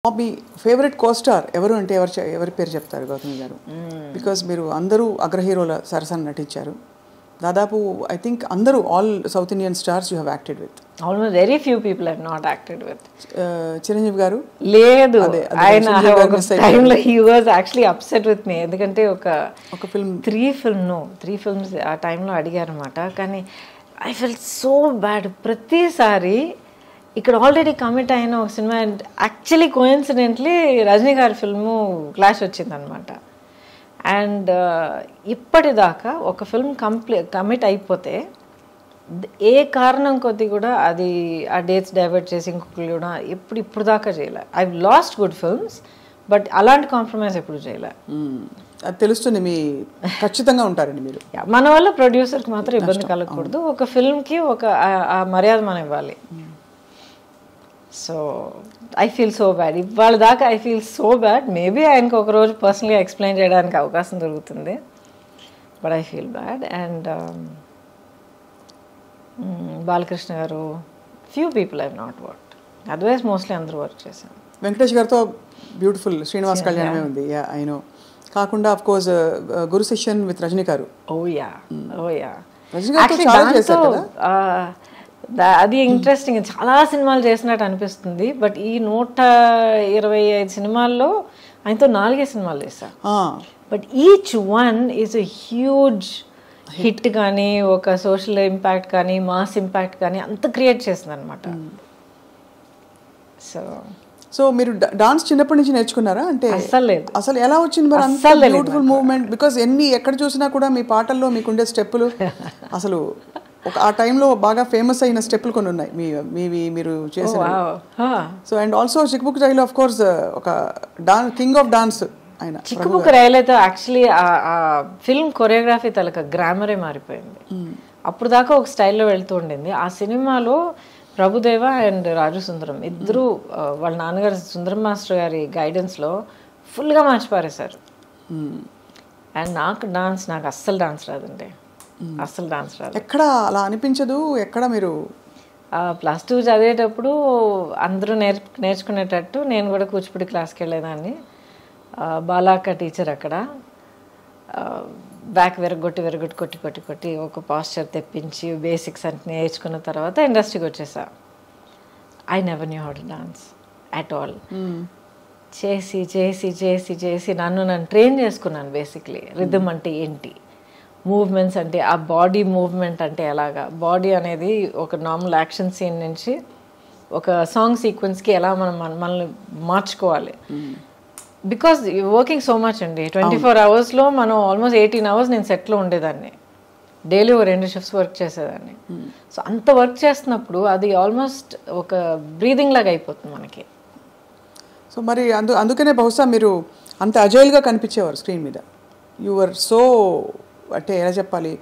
మీ favourite co-star ఎవరు అంటే ఎవరి పేరు చెప్తారు గౌతమి గారు? బికాజ్ మీరు అందరూ అగ్ర హీరోల సరసన నటించారు. దాదాపు ఐ థింక్ అందరూ all South Indian stars you have acted with. Almost very few people have not acted with. Chiranjeevi garu లేదు, ఆయన టైంలో he was actually upset with me. ఎందుకంటే ఒక ఫిల్మ్ త్రీ ఫిల్మ్స్ ఆ టైంలో అడిగారు అనమాట. కానీ ఐ ఫెల్ట్ సో బ్యాడ్. ప్రతిసారి ఇక్కడ ఆల్రెడీ కమిట్ అయిన ఒక సినిమా, యాక్చువల్లీ కోఇన్సిడెంట్లీ రజనీ గారి ఫిల్ము క్లాష్ వచ్చిందనమాట. అండ్ ఇప్పటిదాకా ఒక ఫిల్మ్ కమిట్ అయిపోతే ఏ కారణం కొద్ది కూడా అది ఆ డేట్స్ డైవర్ట్ చేసి ఇంకొకరు కూడా ఇప్పుడు దాకా చేయలే. I last good films, but అలాంటి కాంప్రమైజ్ ఎప్పుడు చేయలే. అది తెలుస్తుంది, మీ ఖచ్చితంగా ఉంటారండి మీరు. మన వల్ల ప్రొడ్యూసర్కి మాత్రం ఇబ్బంది కలగకూడదు. ఒక ఫిల్మ్కి ఆ మర్యాద మనం ఇవ్వాలి. So I feel so bad. ఇవాళ దాకా I feel so bad. Maybe ఆయనకు ఒకరోజు పర్సనల్గా ఎక్స్ప్లెయిన్ చేయడానికి అవకాశం దొరుకుతుంది, but I feel bad. And Balakrishna garu, few people I not work, otherwise mostly అందరూ వర్క్ చేశాను. వెంకటేష్ గారితో బ్యూటిఫుల్ శ్రీనివాస్ కళ్యాణమే ఉంది. I know. కాకుండా of course Guru Sishyan with Rajini garu. Rajini గారితో చాలా చేశారు కదా. అది ఇంట్రెస్టింగ్. చాలా సినిమాలు చేసినట్టు అనిపిస్తుంది, బట్ ఈ 125 సినిమాల్లో ఆయనతో 4 సినిమాలు చేశాను. But each one is a huge hit. కానీ ఒక సోషల్ ఇంపాక్ట్ కానీ మాస్ ఇంపాక్ట్ కానీ అంత క్రియేట్ చేసింది అనమాట. సో మీరు డాన్స్ చిన్నప్పటి నుంచి నేర్చుకున్నారా? అంటే అసలు ఎలా వచ్చింది మరి అంత బ్యూటిఫుల్ మూవ్మెంట్? బికాస్ ఎక్కడ చూసినా కూడా మీ పాటల్లో మీకుండే స్టెప్పులు అసలు ఆ టైంలో బాగా ఫేమస్ అయిన స్టెప్పులు కొన్ని ఉన్నాయి మీరు చేసిన. So and also Chikkubuk Railu of course ఒక కింగ్ ఆఫ్ డాన్స్ ఆయన. చిక్కుబుక్ రైలు అయితే యాక్చువల్లీ ఆ ఫిల్మ్ కొరియోగ్రఫీ తలక గ్రామరే మారిపోయింది. అప్పుడు దాకా ఒక స్టైల్లో వెళ్తూ ఉండింది. ఆ సినిమాలో ప్రభుదేవ అండ్ రాజు సుందరం ఇద్దరు వాళ్ళ నాన్నగారు సుందరం మాస్టర్ గారి గైడెన్స్లో ఫుల్గా మార్చిపారేశారు. అండ్ నాకు అస్సలు డాన్స్ రాదండి, అస్సలు డాన్స్ రాదు. ఎక్కడ అలా అనిపించదు? ఎక్కడ మీరు +2 చదివేటప్పుడు అందరూ నేర్చుకునేటట్టు నేను కూడా కూచిపూడి క్లాస్కి వెళ్ళేదాన్ని. బాలాక్క టీచర్ అక్కడ బ్యాక్ కొట్టి ఒక పాస్చర్ తెప్పించి బేసిక్స్ అంటే నేర్చుకున్న తర్వాత ఇండస్ట్రీకి వచ్చేసా. I never knew how to dance at all. చేసి చేసి చేసి చేసి నన్ను ట్రైన్ చేసుకున్నాను. బేసిక్లీ రిథమ్ అంటే ఏంటి, మూవ్మెంట్స్ అంటే ఆ బాడీ మూవ్మెంట్ అంటే ఎలాగా, బాడీ అనేది ఒక నార్మల్ యాక్షన్ సీన్ నుంచి ఒక సాంగ్ సీక్వెన్స్కి ఎలా మనల్ని మార్చుకోవాలి. బికాస్ వర్కింగ్ సో మచ్ అండి. 24 అవర్స్లో మనం ఆల్మోస్ట్ 18 అవర్స్ నేను సెట్లో ఉండేదాన్ని. డైలీ 2 షిఫ్ట్స్ వర్క్ చేసేదాన్ని. సో అంత వర్క్ చేస్తున్నప్పుడు అది ఆల్మోస్ట్ ఒక బ్రీదింగ్ లాగా అయిపోతుంది మనకి. సో మరి అందుకనే బహుశా మీరు అంత అజైల్గా కనిపించేవారు స్క్రీన్ మీద. యువర్ సో అంటే ఎలా చెప్పాలి,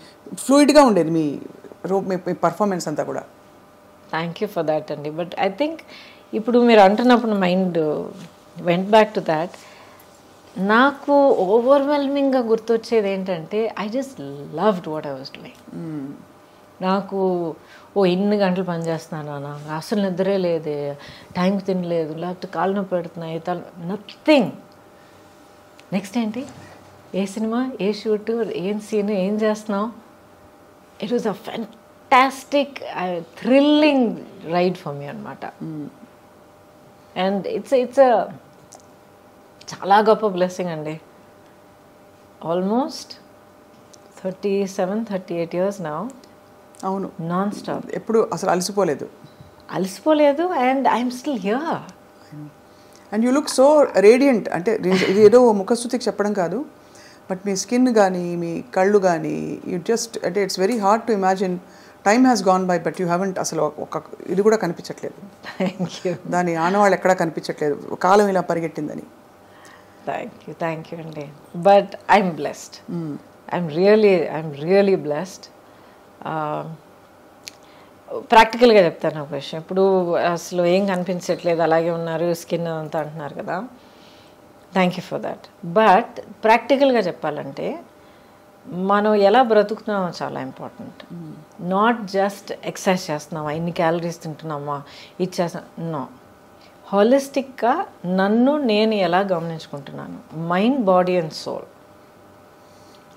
ఫ్లూయిడ్గా ఉండేది మీ పర్ఫార్మెన్స్ అంతా కూడా. థ్యాంక్ యూ ఫర్ దాట్ అండి. బట్ ఐ థింక్ ఇప్పుడు మీరు అంటున్నప్పుడు mind went back to that. నాకు ఓవర్వెల్మింగ్గా గుర్తొచ్చేది ఏంటంటే I just loved what I was doing. నాకు ఇన్ని గంటలు పనిచేస్తున్నాను నాకు అసలు నిద్రే లేదే, టైంకి తినలేదు, లేకపోతే కాళ్ళు నొప్పి పెడుతున్నాయి, నథింగ్. నెక్స్ట్ ఏంటి, ఏ సినిమా, ఏ షూటు, ఏం సీన్, ఏం చేస్తున్నావు. It was a fantastic thrilling ride for me అనమాట. అండ్ ఇట్స్ చాలా గొప్ప బ్లెస్సింగ్ అండి. Almost 37-38 years now. అవును, నాన్ స్టాప్. ఎప్పుడు అసలు అలసిపోలేదు. And I'm still here. And you look so radiant. అంటే ఇది ఏదో ముఖస్తుతికి చెప్పడం కాదు, బట్ మీ స్కిన్ కానీ మీ కళ్ళు కానీ యూ జస్ట్ అంటే it's very hard to imagine. Time has gone by but you haven't అసలు ఒక ఇది కూడా కనిపించట్లేదు. దాని ఆనవాళ్ళు ఎక్కడా కనిపించట్లేదు, కాలం ఇలా పరిగెట్టిందని. థ్యాంక్ యూ అండి. But I'm blessed. I'm really blessed. ప్రాక్టికల్గా చెప్తాను ఒక విషయం. ఇప్పుడు అసలు ఏం కనిపించట్లేదు, అలాగే ఉన్నారు, స్కిన్ అంతా అంటున్నారు కదా. Thank you for that. But ప్రాక్టికల్గా చెప్పాలంటే మనం ఎలా బ్రతుకుతున్నామో చాలా ఇంపార్టెంట్. నాట్ జస్ట్ ఎక్సర్సైజ్ చేస్తున్నామా, ఇన్ని క్యాలరీస్ తింటున్నామా, ఇది చేస్తున్నాం. నో, హాలిస్టిక్గా నన్ను నేను ఎలా గమనించుకుంటున్నాను, మైండ్, బాడీ అండ్ సోల్.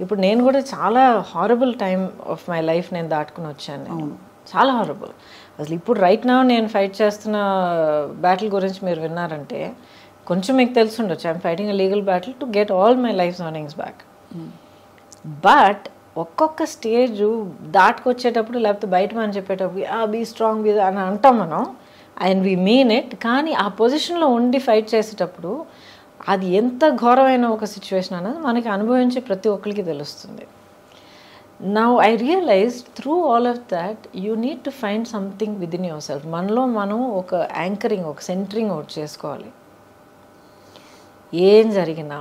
ఇప్పుడు నేను కూడా చాలా horrible time of my life నేను దాటుకుని వచ్చాను. నేను చాలా హారబుల్. అసలు ఇప్పుడు రైట్ నా నేను ఫైట్ చేస్తున్న బ్యాటిల్ గురించి మీరు విన్నారంటే కొంచెం మీకు తెలిసి ఉండొచ్చు. I'm fighting a legal battle to get all my life earnings back. But ఒక్కొక్క స్టేజ్ దాటుకొచ్చేటప్పుడు లేకపోతే బయట మనం చెప్పేటప్పుడు బీ స్ట్రాంగ్ బీ అని అంటాం మనం, అండ్ వీ మీన్ ఇట్. కానీ ఆ పొజిషన్లో ఉండి ఫైట్ చేసేటప్పుడు అది ఎంత ఘోరమైన ఒక సిచ్యువేషన్ అన్నది మనకి అనుభవించే ప్రతి ఒక్కరికి తెలుస్తుంది. Now I realise through all of that you need to find something within yourself. మనలో మనం ఒక యాంకరింగ్, ఒక సెంటరింగ్ ఒకటి చేసుకోవాలి. ఏం జరిగినా,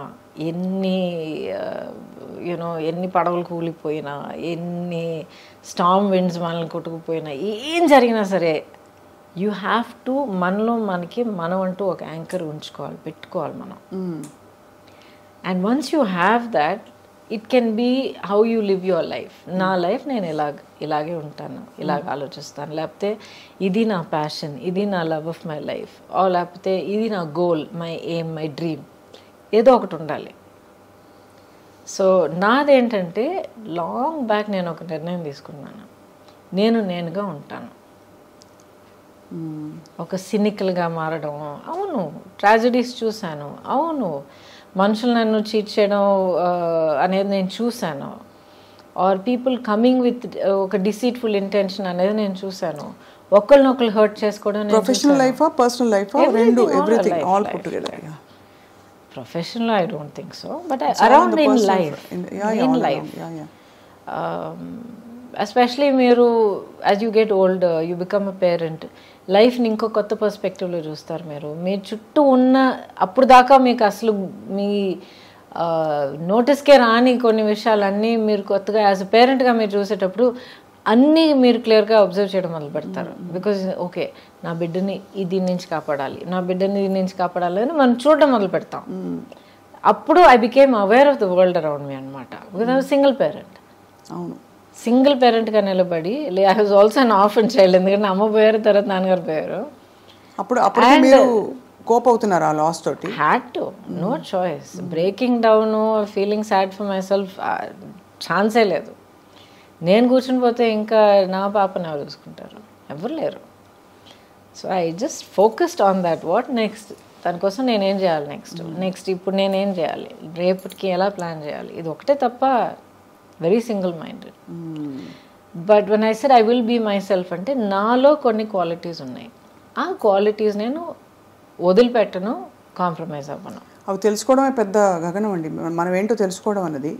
ఎన్ని పడవలు కూలిపోయినా, ఎన్ని స్టార్మ్ విండ్స్ మనల్ని కొట్టుకుపోయినా, ఏం జరిగినా సరే యూ హ్యావ్ టు మనలో మనం అంటూ ఒక యాంకర్ ఉంచుకోవాలి, పెట్టుకోవాలి మనం. And once you have that it can be how you live your life. నా లైఫ్ నేను ఇలాగే ఉంటాను, ఇలాగ ఆలోచిస్తాను, లేకపోతే ఇది నా ప్యాషన్, ఇది నా లవ్ ఆఫ్ మై లైఫ్, లేకపోతే ఇది నా goal, my aim, my dream, ఏదో ఒకటి ఉండాలి. సో నాదేంటంటే లాంగ్ బ్యాక్ నేను ఒక నిర్ణయం తీసుకున్నాను, నేనుగా ఉంటాను. ఒక సినికల్గా మారడం, అవును ట్రాజడీస్ చూశాను, అవును మనుషులు నన్ను చీట్ చేయడం అనేది నేను చూశాను, ఆర్ పీపుల్ కమింగ్ విత్ ఒక డిసీట్ఫుల్ ఇంటెన్షన్ అనేది నేను చూశాను, ఒకళ్ళనొకళ్ళు హర్ట్ చేసుకోవడం. ప్రొఫెషనల్ లైఫ్, పర్సనల్ లైఫ్, రెండు, everything all put together. Professional I don't think so, but around in life, in life, especially మీరు as you get older you become a parent, లైఫ్ని ఇంకో కొత్త పర్స్పెక్టివ్లో చూస్తారు. మీ చుట్టూ ఉన్న అప్పుడు దాకా మీకు అసలు మీ నోటీస్కే రాని కొన్ని విషయాలన్నీ మీరు కొత్తగా యాజ్ అ పేరెంట్గా మీరు చూసేటప్పుడు అన్నీ మీరు క్లియర్గా అబ్జర్వ్ చేయడం మొదలు పెడతారు. బికాజ్ ఓకే నా బిడ్డని దీని నుంచి కాపాడాలి, నా బిడ్డని దీని నుంచి కాపాడాలి అని మనం చూడడం మొదలు పెడతాం. అప్పుడు I became aware of the world around me అనమాట. Because I was single parent. అవును, సింగిల్ పేరెంట్గా నిలబడి, I was also an orphan child. ఎందుకంటే అమ్మ పోయారు, తర్వాత నాన్నగారు పోయారు. కోప్ అవుతున్నారు ఆ లాస్ తోటి. Had to, no choice. Breaking down, feeling sad for myself ఛాన్సే లేదు. నేను కూర్చుని పోతే ఇంకా నా పాపని ఎవరు చూసుకుంటారు? ఎవరు లేరు. So I just focused on that. What next, దానికోసం నేనేం చేయాలి, నెక్స్ట్ ఇప్పుడు నేనేం చేయాలి, రేపటికి ఎలా ప్లాన్ చేయాలి, ఇది ఒకటే తప్ప very single minded. But when I said I will be myself అంటే నాలో కొన్ని క్వాలిటీస్ ఉన్నాయి. ఆ క్వాలిటీస్ నేను వదిలిపెట్టను, కాంప్రమైజ్ అవ్వను. అవి తెలుసుకోవడమే పెద్ద గగనం అండి. మనం ఏంటో తెలుసుకోవడం అన్నది